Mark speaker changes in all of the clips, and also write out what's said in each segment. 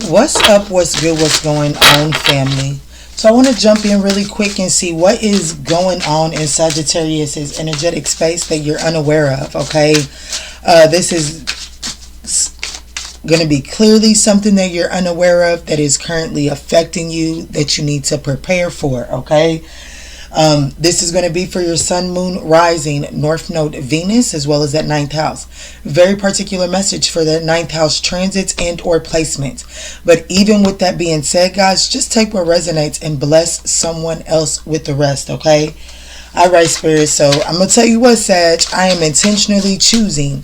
Speaker 1: What's up, what's good, what's going on, family? So I want to jump in really quick and see what is going on in Sagittarius's energetic space that you're unaware of, okay? This is going to be clearly something that you're unaware of that is currently affecting you that you need to prepare for, okay? This is going to be for your sun, moon, rising, north node, Venus, as well as that ninth house. Very particular message for that ninth house transits and or placements. But even with that being said, guys, just take what resonates and bless someone else with the rest, okay? All right, Spirit. So I'm going to tell you what, Sag, I am intentionally choosing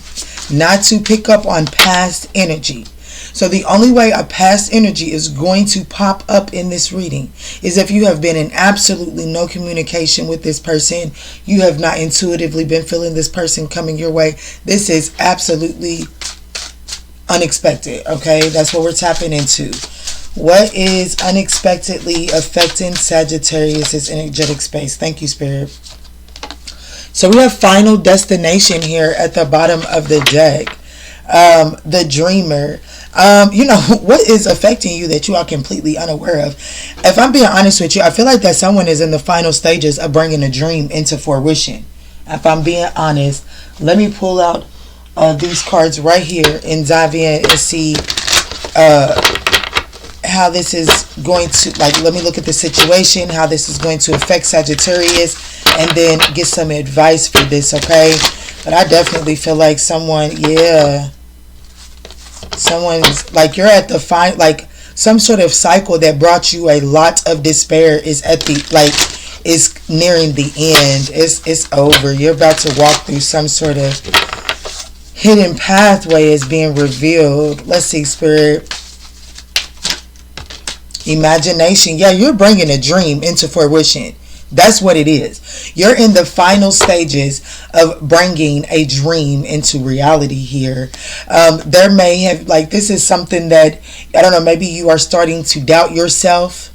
Speaker 1: not to pick up on past energy. So the only way a past energy is going to pop up in this reading is if you have been in absolutely no communication with this person. You have not intuitively been feeling this person coming your way. This is absolutely unexpected, okay? That's what we're tapping into. What is unexpectedly affecting Sagittarius' energetic space? Thank you, Spirit. So we have Final Destination here at the bottom of the deck. The Dreamer. What is affecting you that you are completely unaware of? If I'm being honest with you, I feel like that someone is in the final stages of bringing a dream into fruition. If I'm being honest, let me pull out these cards right here and dive in and see how this is going to, let me look at the situation, how this is going to affect Sagittarius, and then get some advice for this, okay? But I definitely feel like someone's like, you're at the some sort of cycle that brought you a lot of despair is at the, is nearing the end. It's over. You're about to walk through some sort of hidden pathway is being revealed. Let's see, Spirit. Imagination. Yeah, you're bringing a dream into fruition. That's what it is. You're in the final stages of bringing a dream into reality here. There may have, this is something that, I don't know, maybe you are starting to doubt yourself.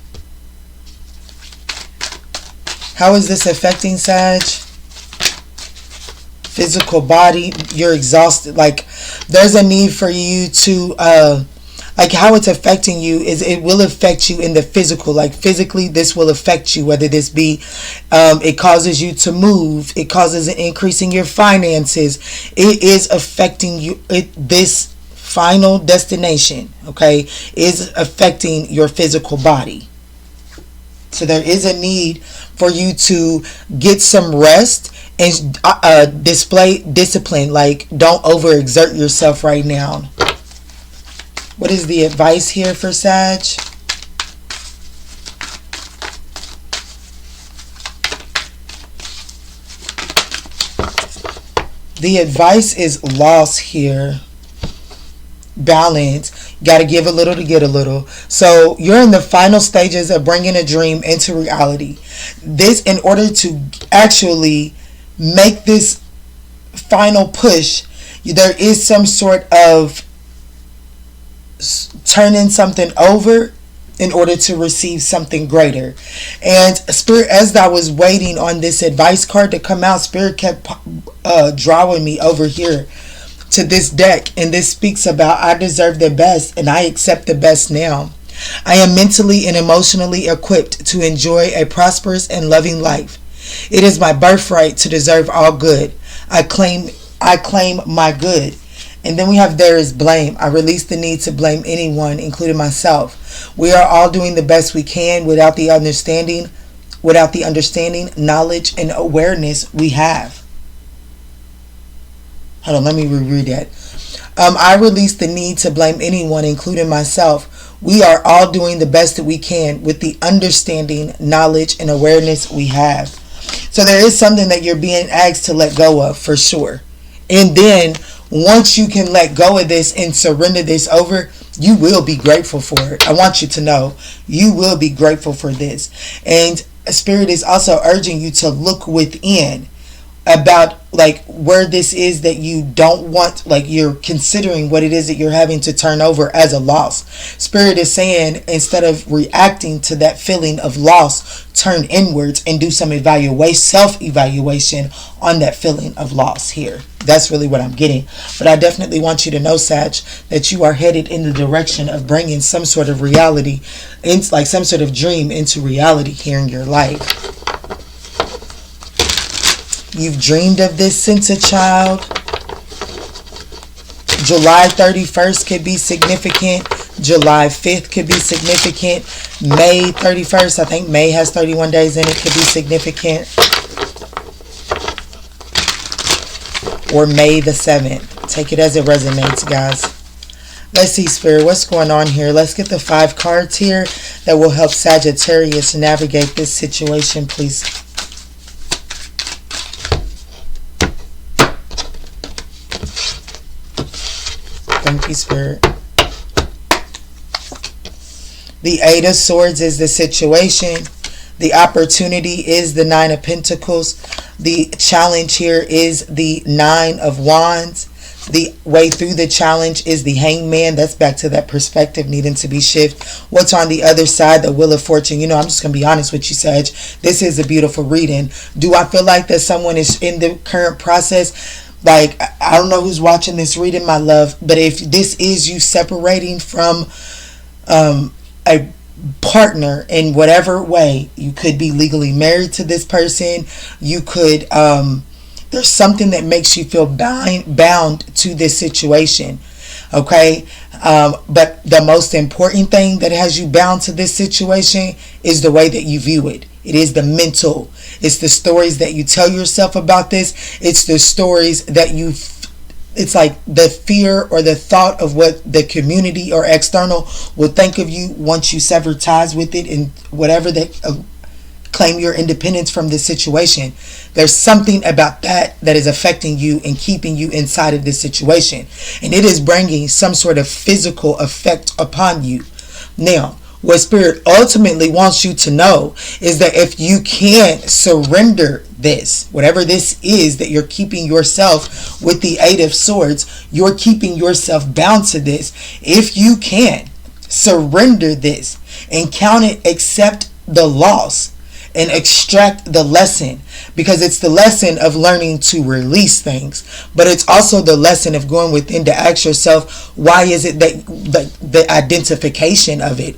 Speaker 1: How is this affecting, Sag? Physical body, you're exhausted. There's a need for you to... how it's affecting you is it will affect you in the physical. Physically, this will affect you, whether this be it causes you to move, it causes an increase in your finances. It is affecting you. This final destination, okay, is affecting your physical body. So there is a need for you to get some rest and display discipline. Don't overexert yourself right now. What is the advice here for Sag? The advice is loss here. Balance. Got to give a little to get a little. So you're in the final stages of bringing a dream into reality. This, in order to actually make this final push, there is some sort of turning something over in order to receive something greater. And Spirit, as I was waiting on this advice card to come out, Spirit kept drawing me over here to this deck, and this speaks about I deserve the best and I accept the best now. I am mentally and emotionally equipped to enjoy a prosperous and loving life. It is my birthright to deserve all good. I claim my good. And then we have there is blame. I release the need to blame anyone, including myself. We are all doing the best we can without the understanding, knowledge, and awareness we have. Hold on, let me reread that. I release the need to blame anyone, including myself. We are all doing the best that we can with the understanding, knowledge, and awareness we have. So there is something that you're being asked to let go of, for sure. And then once you can let go of this and surrender this over, you will be grateful for it. I want you to know you will be grateful for this. And Spirit is also urging you to look within. about like where this is that you don't want, like you're considering what it is that you're having to turn over as a loss. Spirit is saying, instead of reacting to that feeling of loss, turn inwards and do some self-evaluation on that feeling of loss here. That's really what I'm getting. But I definitely want you to know, Sag, that you are headed in the direction of bringing some sort of reality, like some sort of dream into reality here in your life. You've dreamed of this since a child. July 31st could be significant. July 5th could be significant. May 31st, I think May has 31 days in it, could be significant. Or May the 7th. Take it as it resonates, guys. Let's see, Spirit, what's going on here? Let's get the 5 cards here that will help Sagittarius navigate this situation, please. Thank you, Spirit. The 8 of Swords is the situation. The opportunity is the 9 of Pentacles. The challenge here is the 9 of Wands. The way through the challenge is the Hangman. That's back to that perspective needing to be shifted. What's on the other side? The Wheel of Fortune. You know, I'm just going to be honest with you, Sag. This is a beautiful reading. Do I feel like that someone is in the current process? Like, I don't know who's watching this reading, my love, but if this is you separating from a partner in whatever way, you could be legally married to this person. You could, there's something that makes you feel bound to this situation. Okay. But the most important thing that has you bound to this situation is the way that you view it. It is the mental. It's the stories that you tell yourself about this. It's the stories that it's like the fear or the thought of what the community or external will think of you once you sever ties with it and whatever they claim your independence from this situation. There's something about that is affecting you and keeping you inside of this situation. And it is bringing some sort of physical effect upon you. Now, what Spirit ultimately wants you to know is that if you can surrender this, whatever this is that you're keeping yourself with the 8 of Swords, you're keeping yourself bound to this. If you can surrender this and count it, accept the loss and extract the lesson, because it's the lesson of learning to release things, but it's also the lesson of going within to ask yourself, why is it that the identification of it?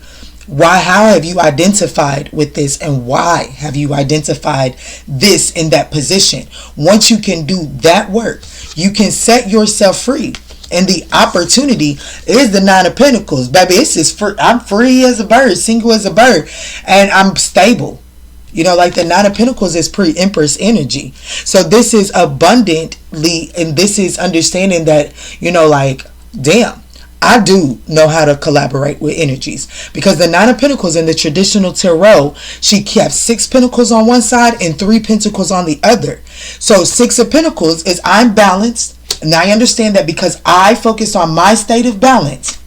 Speaker 1: How have you identified with this, and why have you identified this in that position? Once you can do that work, you can set yourself free. And the opportunity is the 9 of Pentacles. Baby, it's just free. I'm free as a bird, single as a bird, and I'm stable. You know, like the 9 of Pentacles is pre-Empress energy. So this is abundantly, and this is understanding that, you know, like, damn, I do know how to collaborate with energies, because the 9 of Pentacles in the traditional tarot, she kept 6 pentacles on one side and 3 pentacles on the other. So 6 of Pentacles is I'm balanced. And I understand that because I focus on my state of balance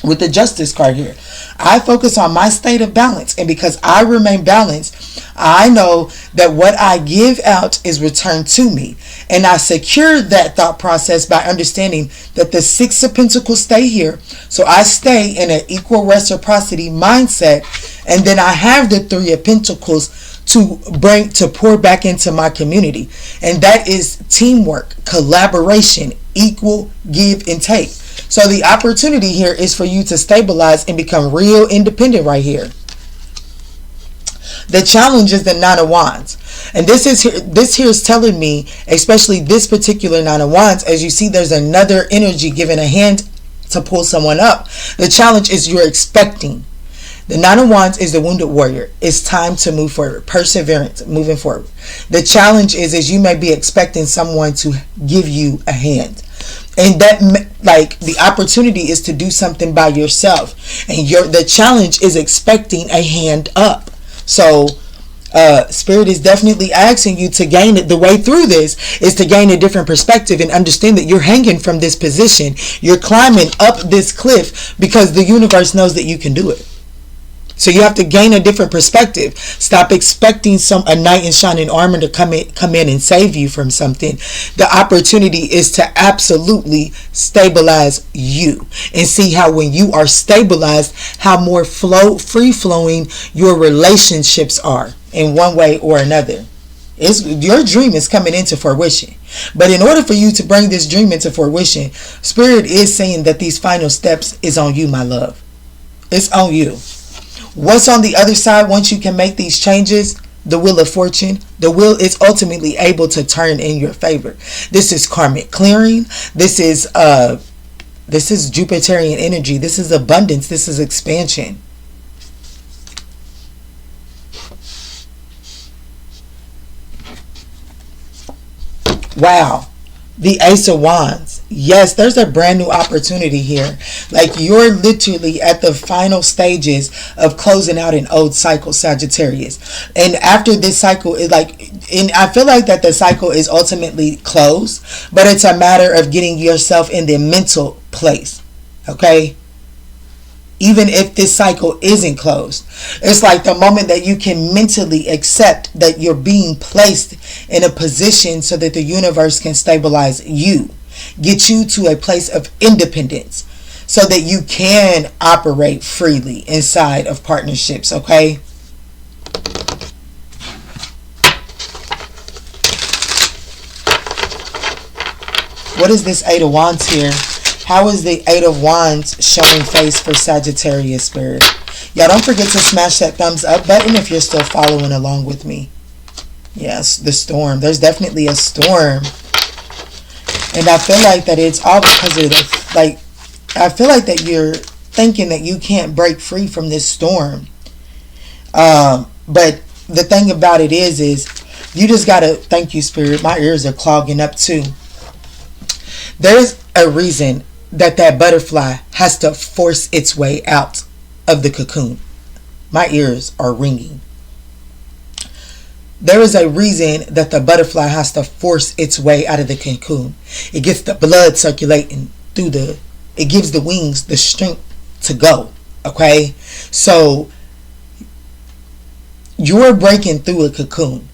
Speaker 1: with the Justice card here. I focus on my state of balance, and because I remain balanced, I know that what I give out is returned to me, and I secure that thought process by understanding that the 6 of Pentacles stay here, so I stay in an equal reciprocity mindset, and then I have the 3 of Pentacles to pour back into my community, and that is teamwork, collaboration, equal give and take. So the opportunity here is for you to stabilize and become real independent right here. The challenge is the 9 of Wands. And this here is telling me, especially this particular 9 of Wands, as you see there's another energy giving a hand to pull someone up. The challenge is you're expecting. The 9 of Wands is the wounded warrior. It's time to move forward. Perseverance, moving forward. The challenge is you may be expecting someone to give you a hand. And that, like, the opportunity is to do something by yourself. And the challenge is expecting a hand up. So, Spirit is definitely asking you to gain it. The way through this is to gain a different perspective and understand that you're hanging from this position. You're climbing up this cliff because the universe knows that you can do it. So you have to gain a different perspective. Stop expecting a knight in shining armor to come in and save you from something. The opportunity is to absolutely stabilize you, and see how when you are stabilized, how more free flowing your relationships are in one way or another. Your dream is coming into fruition. But in order for you to bring this dream into fruition, Spirit is saying that these final steps is on you, my love. It's on you. What's on the other side once you can make these changes? The wheel of fortune. The wheel is ultimately able to turn in your favor. This is karmic clearing. This is Jupiterian energy. This is abundance. This is expansion. Wow. The Ace of Wands. Yes, there's a brand new opportunity here. Like, you're literally at the final stages of closing out an old cycle, Sagittarius. And after this cycle is I feel like that the cycle is ultimately closed, but it's a matter of getting yourself in the mental place. Okay? Even if this cycle isn't closed, it's like the moment that you can mentally accept that you're being placed in a position so that the universe can stabilize you, get you to a place of independence so that you can operate freely inside of partnerships. Okay? What is this Eight of Wands here? How is the Eight of Wands showing face for Sagittarius, Spirit? Y'all don't forget to smash that thumbs up button if you're still following along with me. Yes, the storm. There's definitely a storm. And I feel like that it's all because of I feel like that you're thinking that you can't break free from this storm. But the thing about it is you just got to, thank you, Spirit. My ears are clogging up too. There's a reason that butterfly has to force its way out of the cocoon. My ears are ringing. There is a reason that the butterfly has to force its way out of the cocoon. It gets the blood circulating through it gives the wings the strength to go. Okay? So you're breaking through a cocoon.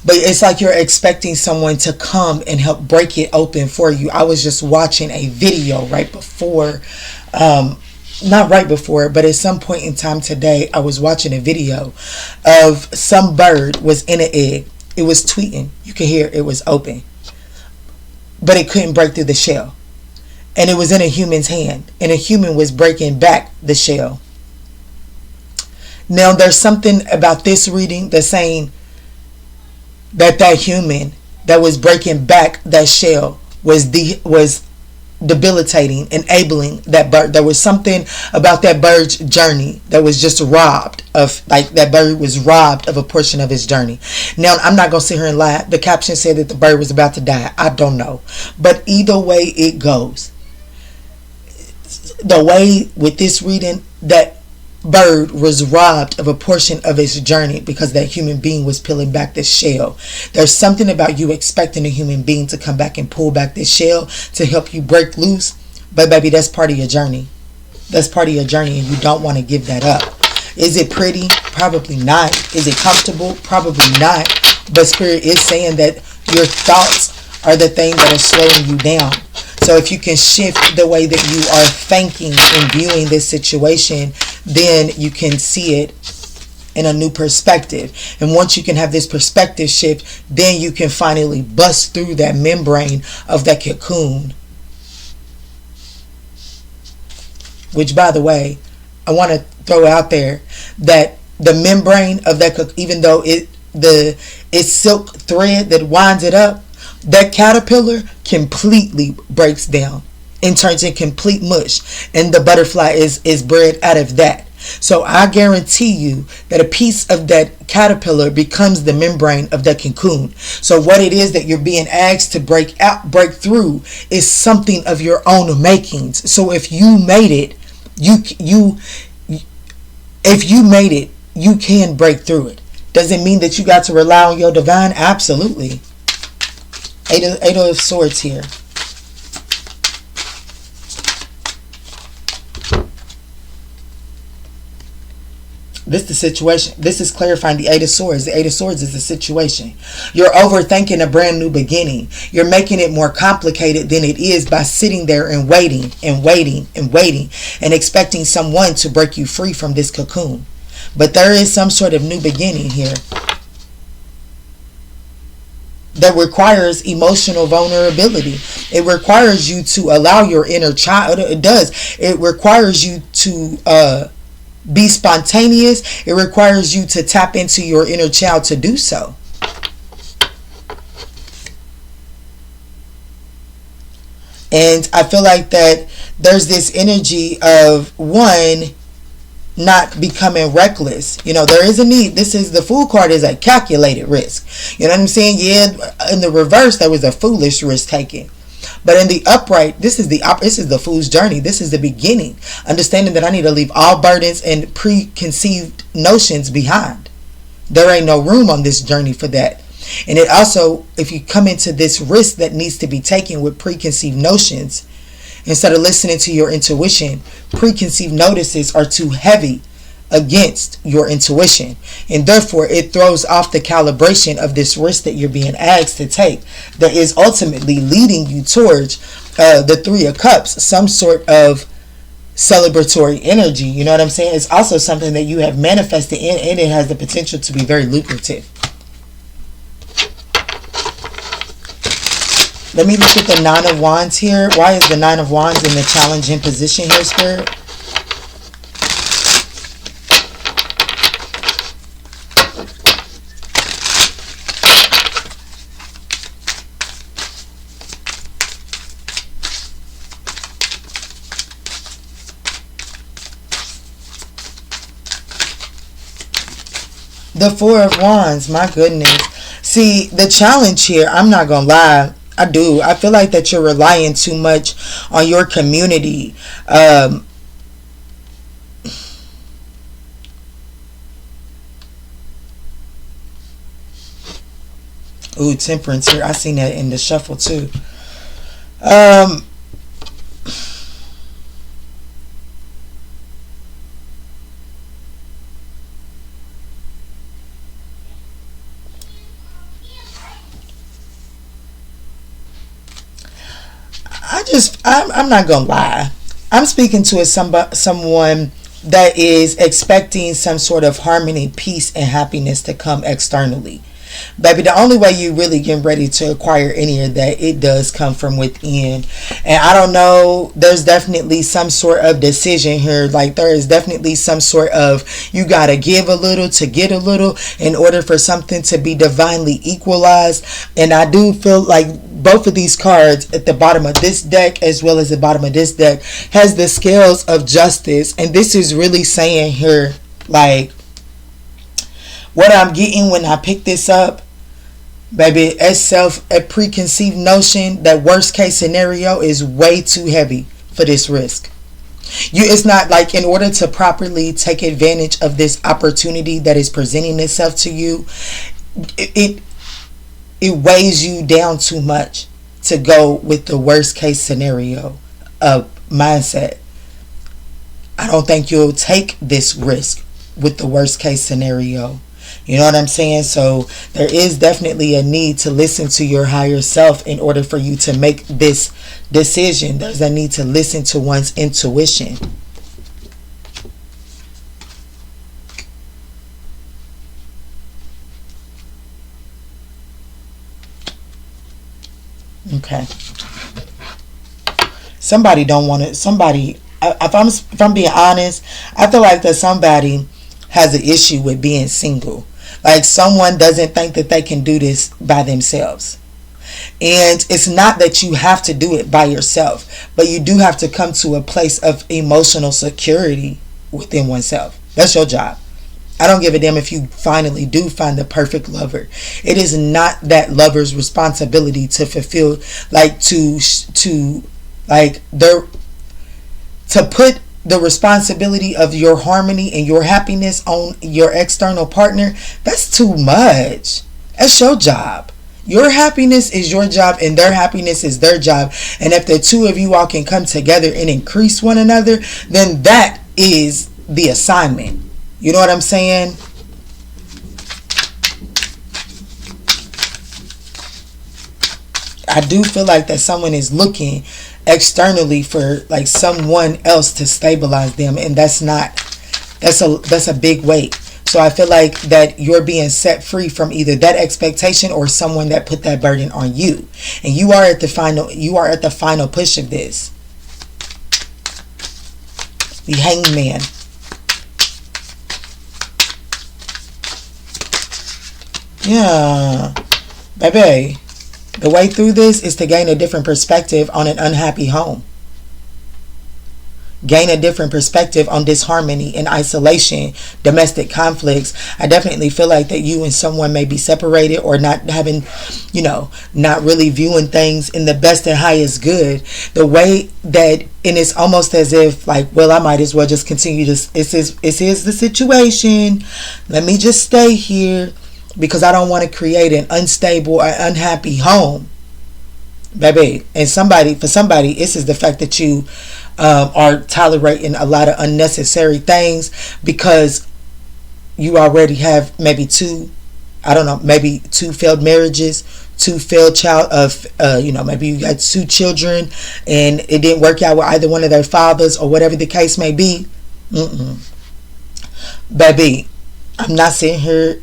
Speaker 1: But it's like you're expecting someone to come and help break it open for you. I was just watching a video right before, not right before, but at some point in time today, I was watching a video of some bird was in an egg. It was tweeting. You could hear it was open. But it couldn't break through the shell. And it was in a human's hand. And a human was breaking back the shell. Now, there's something about this reading that's saying that human that was breaking back that shell was debilitating, enabling that bird. There was something about that bird's journey that was just robbed of, like, that bird was robbed of a portion of his journey. Now, I'm not going to sit here and lie. The caption said that the bird was about to die. I don't know. But either way it goes, the way with this reading, that bird was robbed of a portion of its journey because that human being was peeling back the shell. There's something about you expecting a human being to come back and pull back this shell to help you break loose. But baby, that's part of your journey. That's part of your journey, and you don't want to give that up. Is it pretty? Probably not. Is it comfortable? Probably not. But Spirit is saying that your thoughts are the thing that are slowing you down. So if you can shift the way that you are thinking and viewing this situation, then you can see it in a new perspective. And once you can have this perspective shift, then you can finally bust through that membrane of that cocoon. Which, by the way, I want to throw out there that the membrane of that, even though it's silk thread that winds it up, that caterpillar completely breaks down and turns in complete mush, and the butterfly is bred out of that. So I guarantee you that a piece of that caterpillar becomes the membrane of that cocoon. So what it is that you're being asked to break through is something of your own makings. So if you made it, you can break through it. Does it mean that you got to rely on your divine? Absolutely. Eight of Swords here. This is the situation. This is clarifying the Eight of Swords. The Eight of Swords is the situation. You're overthinking a brand new beginning. You're making it more complicated than it is by sitting there and waiting and waiting and waiting and expecting someone to break you free from this cocoon. But there is some sort of new beginning here that requires emotional vulnerability. It requires you to allow your inner child. It does. It requires you to be spontaneous. It requires you to tap into your inner child to do so. And I feel like that there's this energy of one not becoming reckless. You know, there is a need. This is the Fool card, is a calculated risk. You know what I'm saying? Yeah, in the reverse, there was a foolish risk taking. But in the upright, this is the Fool's journey. This is the beginning. Understanding that I need to leave all burdens and preconceived notions behind. There ain't no room on this journey for that. And it also, if you come into this risk that needs to be taken with preconceived notions, instead of listening to your intuition, preconceived notices are too heavy against your intuition. And therefore, it throws off the calibration of this risk that you're being asked to take, that is ultimately leading you towards the Three of Cups, some sort of celebratory energy. You know what I'm saying? It's also something that you have manifested in, and it has the potential to be very lucrative. Let me look at the Nine of Wands here. Why is the Nine of Wands in the challenging position here, Spirit? The Four of Wands, my goodness. See, the challenge here, I'm not going to lie, I feel like that you're relying too much on your community. Ooh, Temperance here. I seen that in the shuffle too. I'm not gonna lie. I'm speaking to someone that is expecting some sort of harmony, peace, and happiness to come externally. Baby, the only way you really get ready to acquire any of that, it does come from within. And I don't know, there's definitely some sort of decision here. Like, there is definitely some sort of, you got to give a little to get a little in order for something to be divinely equalized. And I do feel like both of these cards at the bottom of this deck as well as the bottom of this deck has the scales of justice. And this is really saying here, like, what I'm getting when I pick this up, baby, a preconceived notion that worst case scenario is way too heavy for this risk. It's not like, in order to properly take advantage of this opportunity that is presenting itself to you, it weighs you down too much to go with the worst case scenario of mindset. I don't think you'll take this risk with the worst case scenario. You know what I'm saying? So there is definitely a need to listen to your higher self in order for you to make this decision. There's a need to listen to one's intuition. Okay. Somebody don't want it. If I'm being honest, I feel like that somebody has an issue with being single. Like, someone doesn't think that they can do this by themselves. And it's not that you have to do it by yourself, but you do have to come to a place of emotional security within oneself. That's your job. I don't give a damn if you finally do find the perfect lover. It is not that lover's responsibility to fulfill, like, to put the responsibility of your harmony and your happiness on your external partner. That's too much. That's your job. Your happiness is your job and their happiness is their job. And if the two of you all can come together and increase one another, then that is the assignment. You know what I'm saying? I do feel like that someone is looking externally for like someone else to stabilize them, and that's a big weight. So I feel like that you're being set free from either that expectation or someone that put that burden on you. And you are at the final push of this. The Hangman. Yeah. Baby, the way through this is to gain a different perspective on an unhappy home. Gain a different perspective on disharmony and isolation, domestic conflicts. I definitely feel like that you and someone may be separated or not having, not really viewing things in the best and highest good. The way that, and it's almost as if like, well, I might as well just continue this. It is the situation. Let me just stay here because I don't want to create an unstable or unhappy home. Baby, and for somebody, this is the fact that you are tolerating a lot of unnecessary things because you already have maybe two failed marriages, two failed maybe you got two children and it didn't work out with either one of their fathers or whatever the case may be. Baby, I'm not sitting here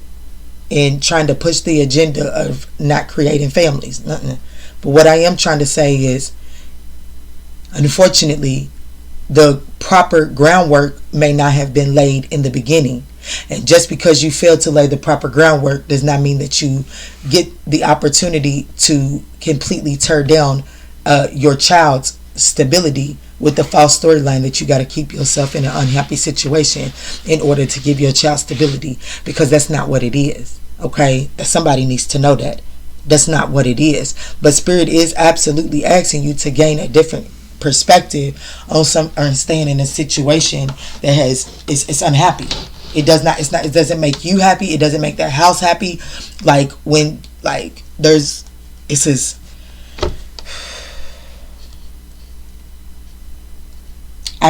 Speaker 1: and trying to push the agenda of not creating families. But what I am trying to say is, unfortunately, the proper groundwork may not have been laid in the beginning. And just because you failed to lay the proper groundwork does not mean that you get the opportunity to completely tear down your child's stability with the false storyline that you got to keep yourself in an unhappy situation in order to give your child stability, because that's not what it is. Okay? Somebody needs to know that. That's not what it is. But Spirit is absolutely asking you to gain a different perspective on staying in a situation that it's unhappy. It doesn't make you happy. It doesn't make that house happy. I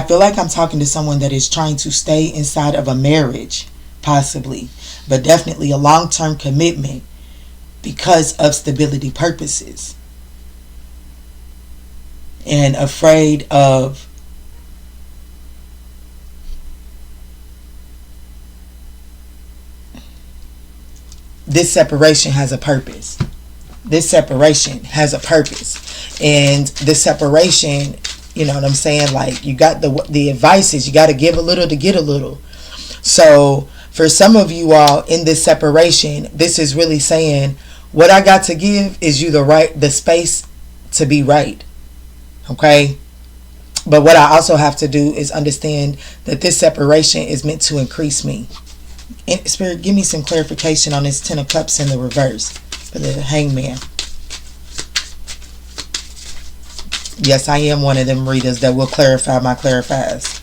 Speaker 1: feel like I'm talking to someone that is trying to stay inside of a marriage, possibly, but definitely a long-term commitment because of stability purposes, and afraid of this separation has a purpose. This separation has a purpose. And this separation, you know what I'm saying? Like, you got the advice is you got to give a little to get a little. So for some of you all in this separation, this is really saying, what I got to give is you the space to be right. Okay? But what I also have to do is understand that this separation is meant to increase me. And Spirit, give me some clarification on this 10 of Cups in the reverse for the Hangman. Yes, I am one of them readers that will clarify my clarifiers.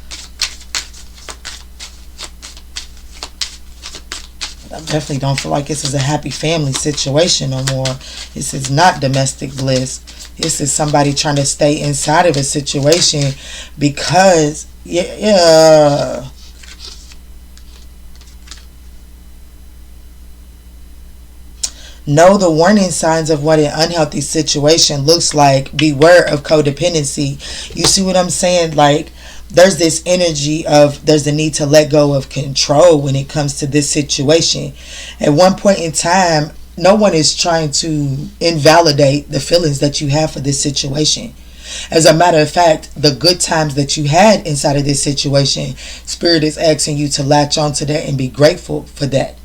Speaker 1: I definitely don't feel like this is a happy family situation no more. This is not domestic bliss. This is somebody trying to stay inside of a situation because, yeah. Know the warning signs of what an unhealthy situation looks like. Beware of codependency. You see what I'm saying? Like, there's this energy of there's a need to let go of control when it comes to this situation. At one point in time, no one is trying to invalidate the feelings that you have for this situation. As a matter of fact, the good times that you had inside of this situation, Spirit is asking you to latch on to that and be grateful for that.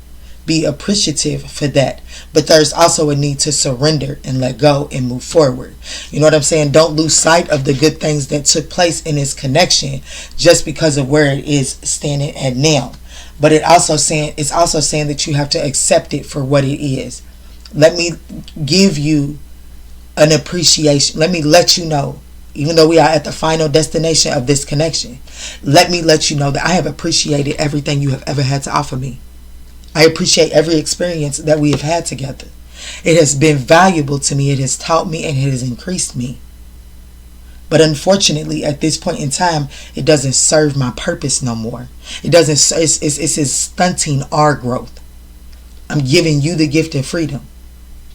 Speaker 1: Be appreciative for that. But there's also a need to surrender and let go and move forward. You know what I'm saying? Don't lose sight of the good things that took place in this connection just because of where it is standing at now. But it's also saying that you have to accept it for what it is. Let me give you an appreciation. Let me let you know, even though we are at the final destination of this connection, let me let you know that I have appreciated everything you have ever had to offer me. I appreciate every experience that we have had together. It has been valuable to me. It has taught me and it has increased me. But unfortunately, at this point in time, it doesn't serve my purpose no more. It doesn't. It's stunting our growth. I'm giving you the gift of freedom.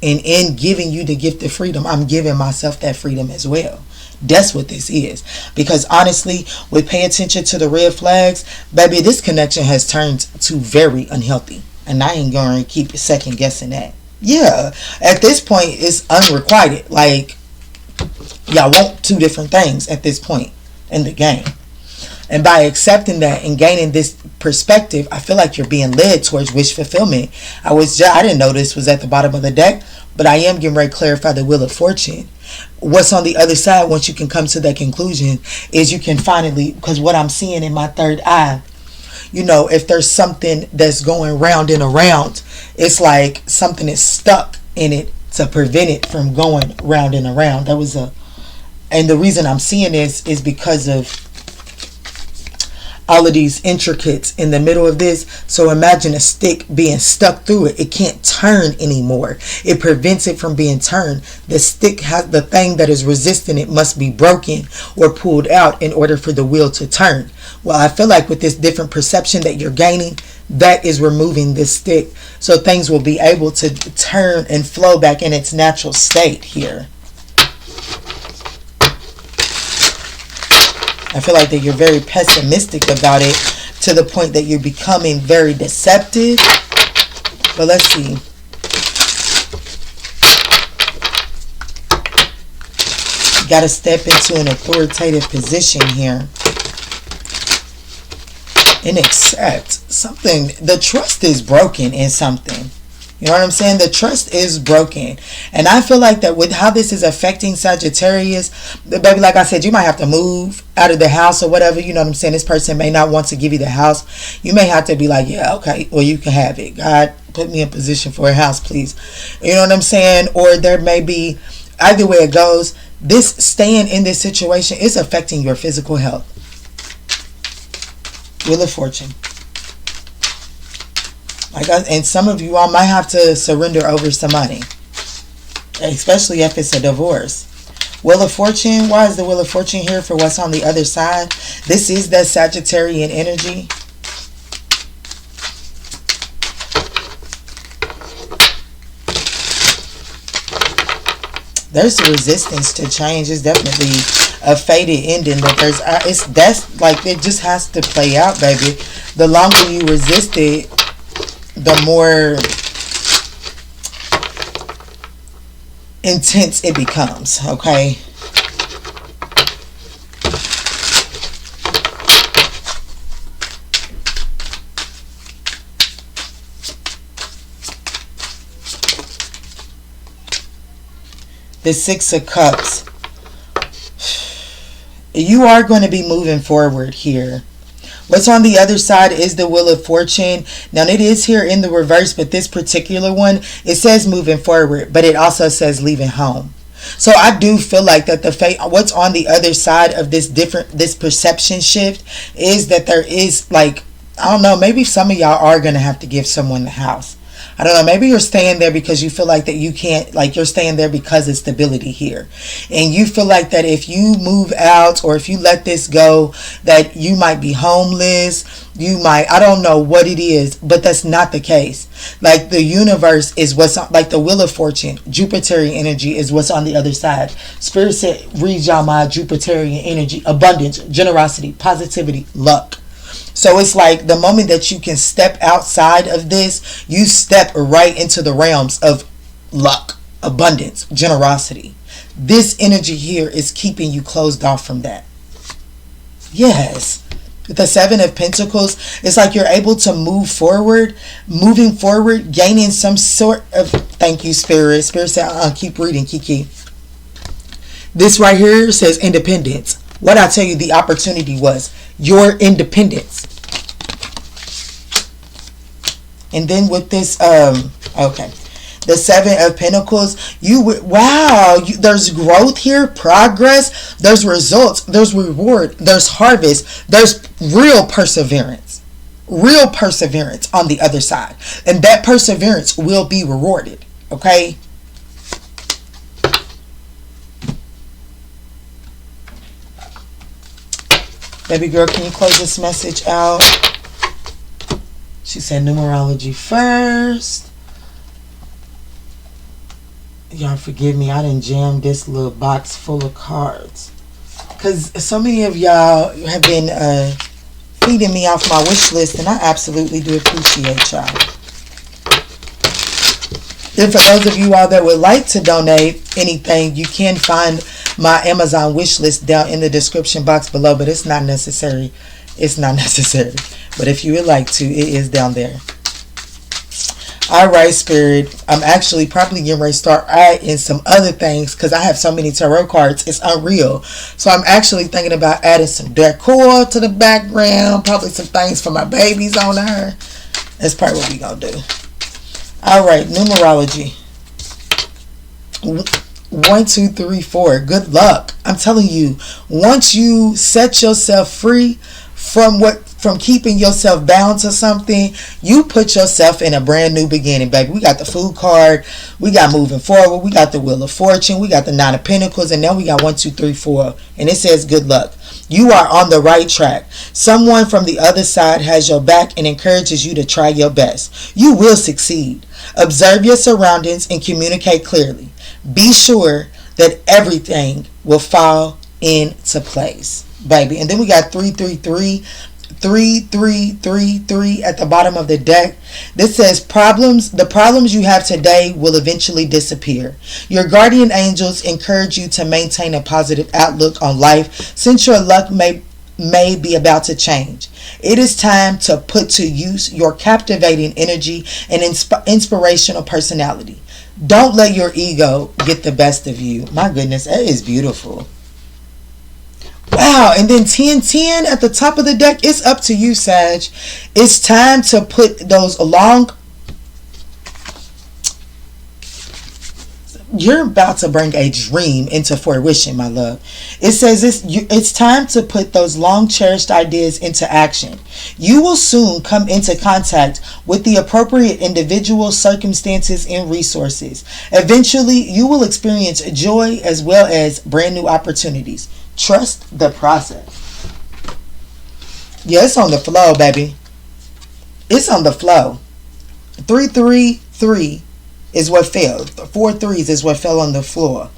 Speaker 1: And in giving you the gift of freedom, I'm giving myself that freedom as well. That's what this is. Because honestly, with pay attention to the red flags, baby, this connection has turned to very unhealthy. And I ain't going to keep second guessing that. Yeah, at this point, it's unrequited. Like, y'all want two different things at this point in the game. And by accepting that and gaining this perspective, I feel like you're being led towards wish fulfillment. I didn't know this was at the bottom of the deck, but I am getting ready to clarify the Wheel of Fortune. What's on the other side, once you can come to that conclusion, is you can finally, because what I'm seeing in my third eye, you know, if there's something that's going round and around, it's like something is stuck in it to prevent it from going round and around. And the reason I'm seeing this is because of all of these intricates in the middle of this. So imagine a stick being stuck through it. It can't turn anymore. It prevents it from being turned. The stick has the thing that is resisting it must be broken or pulled out in order for the wheel to turn. Well, I feel like with this different perception that you're gaining, that is removing this stick. So things will be able to turn and flow back in its natural state here. I feel like that you're very pessimistic about it to the point that you're becoming very deceptive. But let's see. You got to step into an authoritative position here and accept something. The trust is broken in something. You know what I'm saying? The trust is broken. And I feel like that with how this is affecting Sagittarius, baby, like I said, you might have to move out of the house or whatever. You know what I'm saying? This person may not want to give you the house. You may have to be like, yeah, okay, well, you can have it. God, put me in position for a house, please. You know what I'm saying? Or there may be, either way it goes, this staying in this situation is affecting your physical health. Wheel of Fortune. And some of you all might have to surrender over some money, especially if it's a divorce. Wheel of Fortune. Why is the Wheel of Fortune here for what's on the other side? This is that Sagittarian energy. There's a resistance to change. It's definitely a faded ending, but that's like it just has to play out, baby. The longer you resist it, the more intense it becomes, okay? The Six of Cups. You are going to be moving forward here. What's on the other side is the Wheel of Fortune. Now, it is here in the reverse, but this particular one, it says moving forward, but it also says leaving home. So I do feel like that what's on the other side of this perception shift is that there is, like, I don't know, maybe some of y'all are going to have to give someone the house. I don't know, maybe you're staying there because you feel like that you can't, like you're staying there because of stability here. And you feel like that if you move out or if you let this go, that you might be homeless. You might, I don't know what it is, but that's not the case. Like the universe is what's on, like the Wheel of Fortune, Jupiterian energy is what's on the other side. Spirit said, read y'all my Jupiterian energy, abundance, generosity, positivity, luck. So it's like the moment that you can step outside of this, you step right into the realms of luck, abundance, generosity. This energy here is keeping you closed off from that. Yes. With the Seven of Pentacles, it's like you're able to move forward, moving forward, gaining some sort of, thank you, Spirit. Spirit said, keep reading, Kiki. This right here says independence. What I tell you the opportunity was, your independence. And then with this, okay, the Seven of Pentacles, there's growth here, progress, there's results, there's reward, there's harvest, there's real perseverance on the other side. And that perseverance will be rewarded, okay? Baby girl, can you close this message out? She said numerology first. Y'all forgive me, I done jammed this little box full of cards. Because so many of y'all have been feeding me off my wish list, and I absolutely do appreciate y'all. And for those of you all that would like to donate anything, you can find my Amazon wish list down in the description box below, but it's not necessary. It's not necessary. But if you would like to, it is down there. Alright, Spirit. I'm actually probably getting ready to start adding some other things because I have so many tarot cards. It's unreal. So I'm actually thinking about adding some decor to the background. Probably some things for my babies on her. That's probably what we're going to do. Alright, numerology. 1, 2, 3, 4. Good luck. I'm telling you, once you set yourself free from keeping yourself bound to something, you put yourself in a brand new beginning, baby. We got the Fool card, we got moving forward, we got the Wheel of Fortune, we got the 9 of Pentacles, and now we got 1, 2, 3, 4, and it says good luck. You are on the right track. Someone from the other side has your back and encourages you to try your best. You will succeed. Observe your surroundings and communicate clearly. Be sure that everything will fall into place, baby. And then we got 333 3333 at the bottom of the deck. This says the problems you have today will eventually disappear. Your guardian angels encourage you to maintain a positive outlook on life since your luck may be about to change. It is time to put to use your captivating energy and inspirational personality. Don't let your ego get the best of you. My goodness, that is beautiful. Wow, and then 1010 at the top of the deck. It's up to you, Sag. It's time to put those You're about to bring a dream into fruition, my love. It says it's time to put those long cherished ideas into action. You will soon come into contact with the appropriate individuals, circumstances, and resources. Eventually, you will experience joy as well as brand new opportunities. Trust the process. Yeah, it's on the flow, baby. It's on the flow. 333 is what fell. 4 3s is what fell on the floor.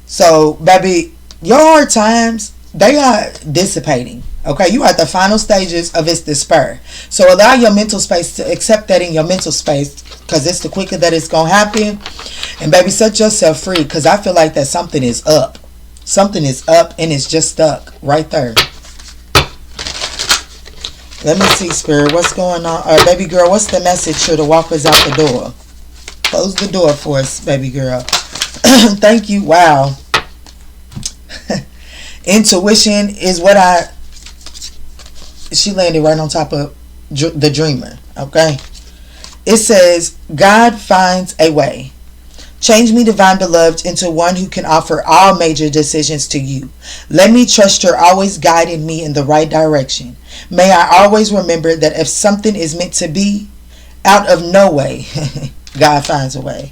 Speaker 1: So, baby, your hard times, they are dissipating. Okay, you are at the final stages of its despair. So allow your mental space to accept that in your mental space, because it's the quicker that it's going to happen. And baby, set yourself free, because I feel like that something is up. Something is up and it's just stuck right there. Let me see, Spirit. What's going on? Baby girl, what's the message for the walkers out the door? Close the door for us, baby girl. Thank you. Wow. Intuition is what she landed right on top of the dreamer. Okay. It says, God finds a way. Change me, divine beloved, into one who can offer all major decisions to you. Let me trust you're always guiding me in the right direction. May I always remember that if something is meant to be, out of no way, God finds a way.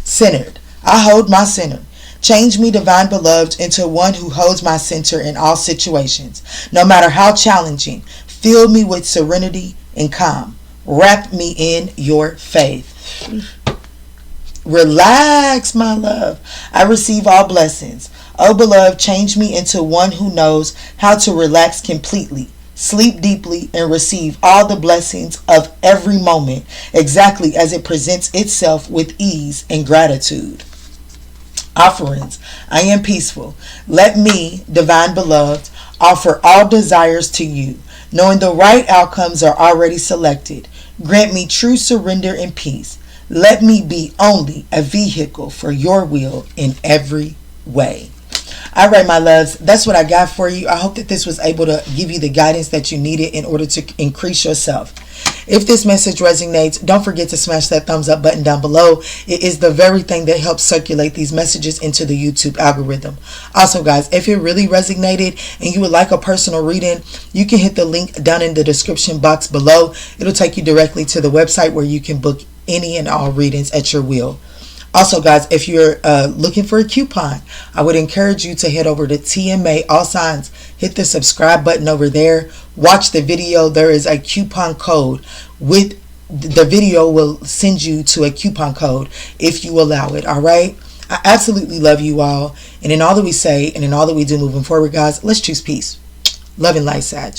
Speaker 1: Centered. I hold my center. Change me, divine beloved, into one who holds my center in all situations. No matter how challenging, fill me with serenity and calm. Wrap me in your faith. Relax, my love. I receive all blessings. Oh, beloved, change me into one who knows how to relax completely, sleep deeply, and receive all the blessings of every moment exactly as it presents itself with ease and gratitude. Offerings. I am peaceful. Let me, divine beloved, offer all desires to you, knowing the right outcomes are already selected. Grant me true surrender and peace. Let me be only a vehicle for your will in every way. All right, my loves, that's what I got for you. I hope that this was able to give you the guidance that you needed in order to increase yourself. If this message resonates, don't forget to smash that thumbs up button down below. It is the very thing that helps circulate these messages into the YouTube algorithm. Also, guys, if it really resonated and you would like a personal reading, you can hit the link down in the description box below. It'll take you directly to the website where you can book any and all readings at your will. Also, guys, if you're looking for a coupon, I would encourage you to head over to TMA, all signs, hit the subscribe button over there. Watch the video. There is a coupon code. With the video will send you to a coupon code if you allow it. All right. I absolutely love you all. And in all that we say and in all that we do moving forward, guys, let's choose peace. Love and light, Sag.